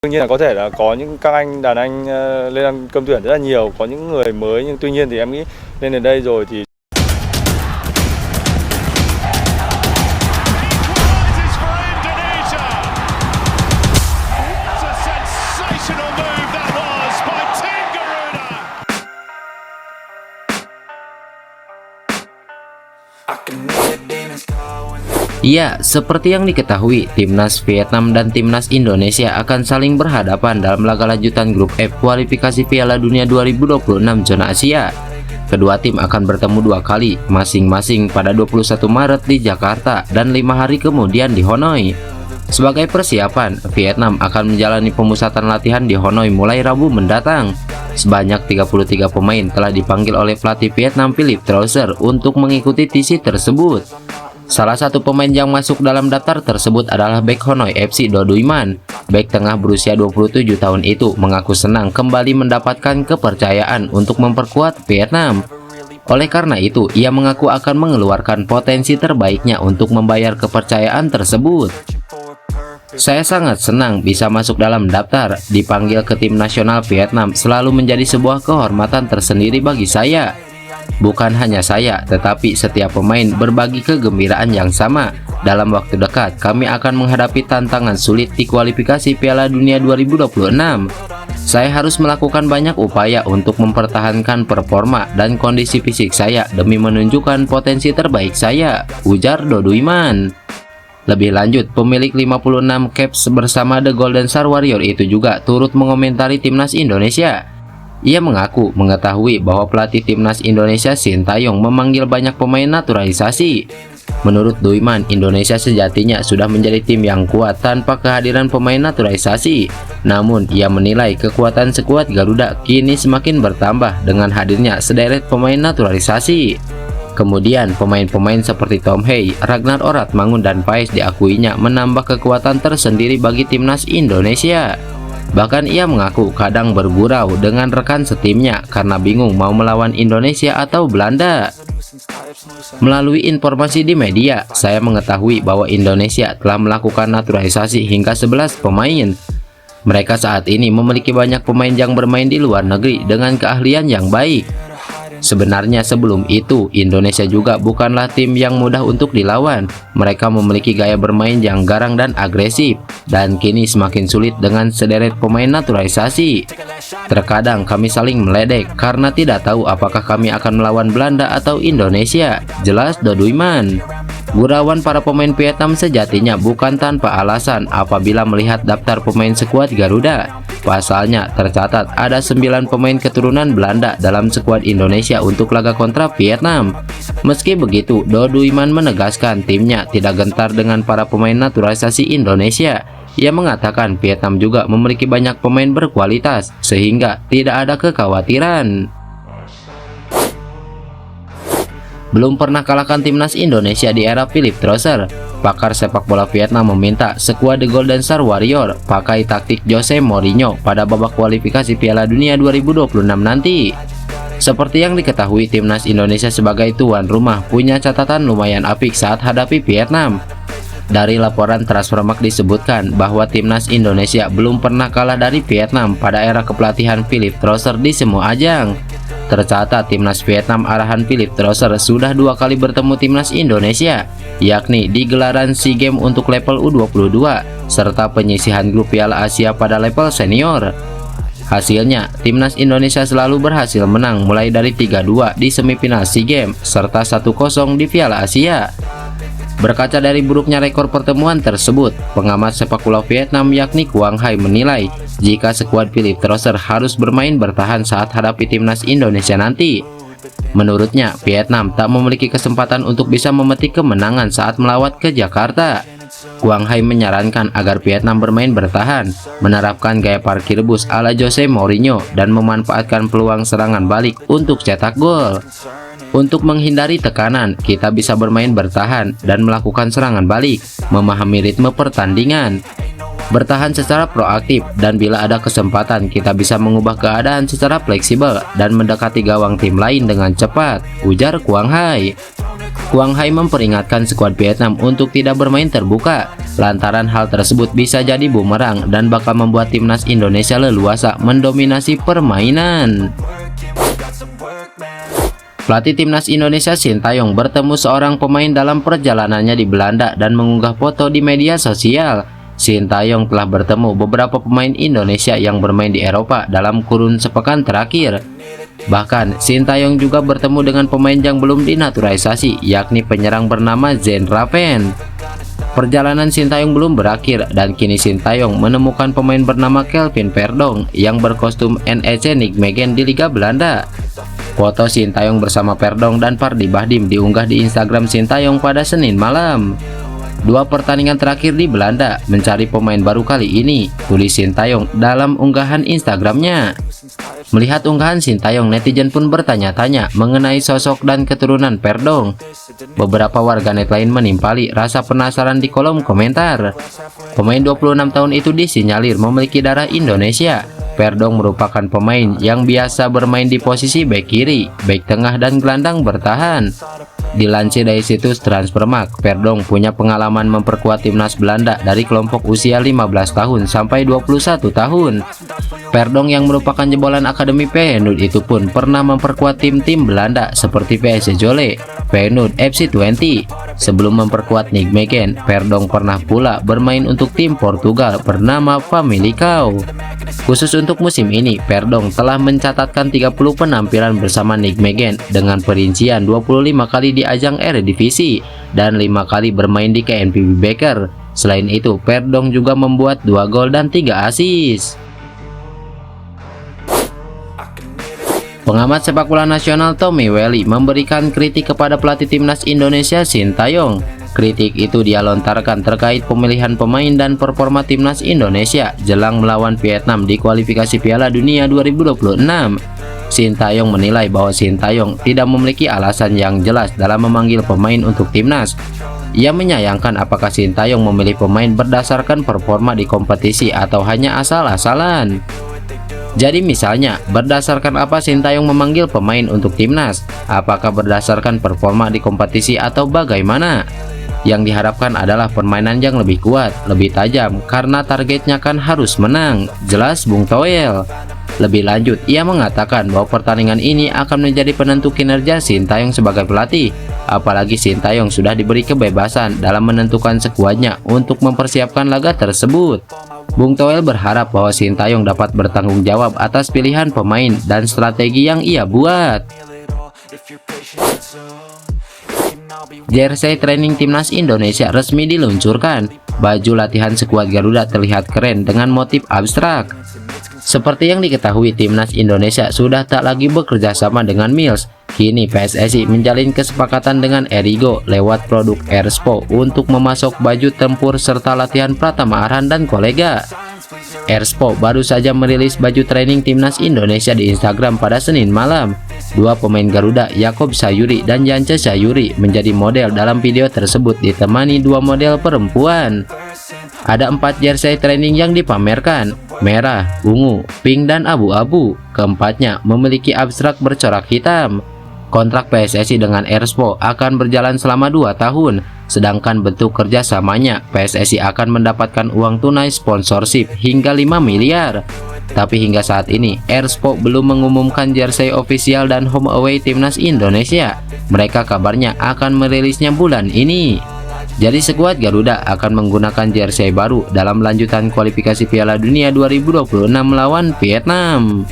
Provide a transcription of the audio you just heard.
Đương nhiên là có thể là có những các anh đàn anh lên đăng cơm tuyển rất là nhiều, có những người mới, nhưng tuy nhiên thì em nghĩ lên đến đây rồi thì Ya, seperti yang diketahui, timnas Vietnam dan timnas Indonesia akan saling berhadapan dalam laga lanjutan grup F kualifikasi Piala Dunia 2026 zona Asia. Kedua tim akan bertemu dua kali, masing-masing pada 21 Maret di Jakarta dan 5 hari kemudian di Hanoi. Sebagai persiapan, Vietnam akan menjalani pemusatan latihan di Hanoi mulai Rabu mendatang. Sebanyak 33 pemain telah dipanggil oleh pelatih Vietnam Philipp Trosser untuk mengikuti TC tersebut. Salah satu pemain yang masuk dalam daftar tersebut adalah bek Hanoi FC Do Duy Man. Bek tengah berusia 27 tahun itu mengaku senang kembali mendapatkan kepercayaan untuk memperkuat Vietnam. Oleh karena itu, ia mengaku akan mengeluarkan potensi terbaiknya untuk membayar kepercayaan tersebut. Saya sangat senang bisa masuk dalam daftar. Dipanggil ke tim nasional Vietnam selalu menjadi sebuah kehormatan tersendiri bagi saya. Bukan hanya saya, tetapi setiap pemain berbagi kegembiraan yang sama. Dalam waktu dekat, kami akan menghadapi tantangan sulit di kualifikasi Piala Dunia 2026. Saya harus melakukan banyak upaya untuk mempertahankan performa dan kondisi fisik saya demi menunjukkan potensi terbaik saya, ujar Do Duy Man. Lebih lanjut, pemilik 56 caps bersama The Golden Star Warrior itu juga turut mengomentari timnas Indonesia. Ia mengaku mengetahui bahwa pelatih timnas Indonesia Sintayong memanggil banyak pemain naturalisasi. Menurut Duy Man, Indonesia sejatinya sudah menjadi tim yang kuat tanpa kehadiran pemain naturalisasi. Namun, ia menilai kekuatan skuad Garuda kini semakin bertambah dengan hadirnya sederet pemain naturalisasi. Kemudian, pemain-pemain seperti Tom Hey, Ragnar Oratmangun, dan Paes diakuinya menambah kekuatan tersendiri bagi timnas Indonesia. Bahkan ia mengaku kadang bergurau dengan rekan setimnya karena bingung mau melawan Indonesia atau Belanda. Melalui informasi di media, saya mengetahui bahwa Indonesia telah melakukan naturalisasi hingga 11 pemain. Mereka saat ini memiliki banyak pemain yang bermain di luar negeri dengan keahlian yang baik. Sebenarnya sebelum itu, Indonesia juga bukanlah tim yang mudah untuk dilawan. Mereka memiliki gaya bermain yang garang dan agresif, dan kini semakin sulit dengan sederet pemain naturalisasi. Terkadang kami saling meledek karena tidak tahu apakah kami akan melawan Belanda atau Indonesia, jelas Do Duy Man. Gurauan para pemain Vietnam sejatinya bukan tanpa alasan apabila melihat daftar pemain skuad Garuda. Pasalnya tercatat ada 9 pemain keturunan Belanda dalam skuad Indonesia untuk laga kontra Vietnam. Meski begitu, Do Duy Man menegaskan timnya tidak gentar dengan para pemain naturalisasi Indonesia. Ia mengatakan Vietnam juga memiliki banyak pemain berkualitas sehingga tidak ada kekhawatiran. Belum pernah kalahkan timnas Indonesia di era Philipp Trosser, pakar sepak bola Vietnam meminta skuad The Golden Star Warrior pakai taktik Jose Mourinho pada babak kualifikasi Piala Dunia 2026 nanti. Seperti yang diketahui, timnas Indonesia sebagai tuan rumah punya catatan lumayan apik saat hadapi Vietnam. Dari laporan Transfermarkt disebutkan bahwa timnas Indonesia belum pernah kalah dari Vietnam pada era kepelatihan Philipp Trosser di semua ajang. Tercatat timnas Vietnam arahan Philipp Trosser sudah 2 kali bertemu timnas Indonesia, yakni di gelaran SEA Games untuk level U22 serta penyisihan grup Piala Asia pada level senior. Hasilnya, timnas Indonesia selalu berhasil menang mulai dari 3-2 di semifinal SEA Games serta 1-0 di Piala Asia. Berkaca dari buruknya rekor pertemuan tersebut, pengamat sepak bola Vietnam yakni Quang Hai menilai jika skuad Philipp Trosser harus bermain bertahan saat hadapi timnas Indonesia nanti. Menurutnya, Vietnam tak memiliki kesempatan untuk bisa memetik kemenangan saat melawat ke Jakarta. Quang Hai menyarankan agar Vietnam bermain bertahan, menerapkan gaya parkir bus ala Jose Mourinho, dan memanfaatkan peluang serangan balik untuk cetak gol. Untuk menghindari tekanan, kita bisa bermain bertahan dan melakukan serangan balik, memahami ritme pertandingan, bertahan secara proaktif, dan bila ada kesempatan kita bisa mengubah keadaan secara fleksibel dan mendekati gawang tim lain dengan cepat, ujar Quang Hai. Quang Hai memperingatkan skuad Vietnam untuk tidak bermain terbuka. lantaran hal tersebut bisa jadi bumerang dan bakal membuat timnas Indonesia leluasa mendominasi permainan. Pelatih timnas Indonesia Sintayong bertemu seorang pemain dalam perjalanannya di Belanda dan mengunggah foto di media sosial. Sintayong telah bertemu beberapa pemain Indonesia yang bermain di Eropa dalam kurun sepekan terakhir. Bahkan, Sintayong juga bertemu dengan pemain yang belum dinaturalisasi, yakni penyerang bernama Zain Raven. Perjalanan Sintayong belum berakhir dan kini Sintayong menemukan pemain bernama Kelvin Verdonk yang berkostum NEC Nijmegen di Liga Belanda. Foto Sintayong bersama Verdonk dan Pardi Bahdim diunggah di Instagram Sintayong pada Senin malam. 2 pertandingan terakhir di Belanda mencari pemain baru kali ini, tulis Sintayong dalam unggahan Instagramnya. Melihat unggahan Sintayong, netizen pun bertanya-tanya mengenai sosok dan keturunan Verdonk. Beberapa warganet lain menimpali rasa penasaran di kolom komentar. Pemain 26 tahun itu disinyalir memiliki darah Indonesia. Verdonk merupakan pemain yang biasa bermain di posisi bek kiri, bek tengah, dan gelandang bertahan. Dilansir dari situs Transfermarkt, Verdonk punya pengalaman memperkuat timnas Belanda dari kelompok usia 15 tahun sampai 21 tahun. Verdonk yang merupakan jebolan Akademi Feyenoord itu pun pernah memperkuat tim-tim Belanda seperti PSV Zwolle, Feyenoord, FC Twente. Sebelum memperkuat Nijmegen, Verdonk pernah pula bermain untuk tim Portugal bernama Famalicão. Khusus untuk musim ini, Verdonk telah mencatatkan 30 penampilan bersama Nijmegen dengan perincian 25 kali di ajang Eredivisie dan 5 kali bermain di KNVB Beker. Selain itu, Verdonk juga membuat 2 gol dan 3 assist. Pengamat sepak bola nasional Tommy Welly memberikan kritik kepada pelatih timnas Indonesia Sintayong. Kritik itu dia lontarkan terkait pemilihan pemain dan performa timnas Indonesia jelang melawan Vietnam di kualifikasi Piala Dunia 2026. Sintayong menilai bahwa Sintayong tidak memiliki alasan yang jelas dalam memanggil pemain untuk timnas. Ia menyayangkan apakah Sintayong memilih pemain berdasarkan performa di kompetisi atau hanya asal-asalan. Jadi misalnya, berdasarkan apa Sintayong memanggil pemain untuk timnas? Apakah berdasarkan performa di kompetisi atau bagaimana? Yang diharapkan adalah permainan yang lebih kuat, lebih tajam, karena targetnya kan harus menang, jelas Bung Toel. Lebih lanjut, ia mengatakan bahwa pertandingan ini akan menjadi penentu kinerja Sintayong sebagai pelatih. Apalagi Sintayong sudah diberi kebebasan dalam menentukan skuadnya untuk mempersiapkan laga tersebut. Bung Toel berharap bahwa Sintayong dapat bertanggung jawab atas pilihan pemain dan strategi yang ia buat. Jersey training timnas Indonesia resmi diluncurkan. Baju latihan skuad Garuda terlihat keren dengan motif abstrak. Seperti yang diketahui, timnas Indonesia sudah tak lagi bekerja sama dengan Mills. Kini PSSI menjalin kesepakatan dengan Erigo lewat produk Erspo untuk memasok baju tempur serta latihan Pratama Arhan dan kolega. Erspo baru saja merilis baju training timnas Indonesia di Instagram pada Senin malam. 2 pemain Garuda, Yakob Sayuri dan Yance Sayuri, menjadi model dalam video tersebut ditemani 2 model perempuan. Ada 4 jersey training yang dipamerkan, merah, ungu, pink, dan abu-abu. Keempatnya memiliki abstrak bercorak hitam. Kontrak PSSI dengan Erspo akan berjalan selama 2 tahun, sedangkan bentuk kerjasamanya PSSI akan mendapatkan uang tunai sponsorship hingga 5 miliar. Tapi hingga saat ini, Erspo belum mengumumkan jersey official dan home away timnas Indonesia. Mereka kabarnya akan merilisnya bulan ini. Jadi skuad Garuda akan menggunakan jersey baru dalam lanjutan kualifikasi Piala Dunia 2026 melawan Vietnam.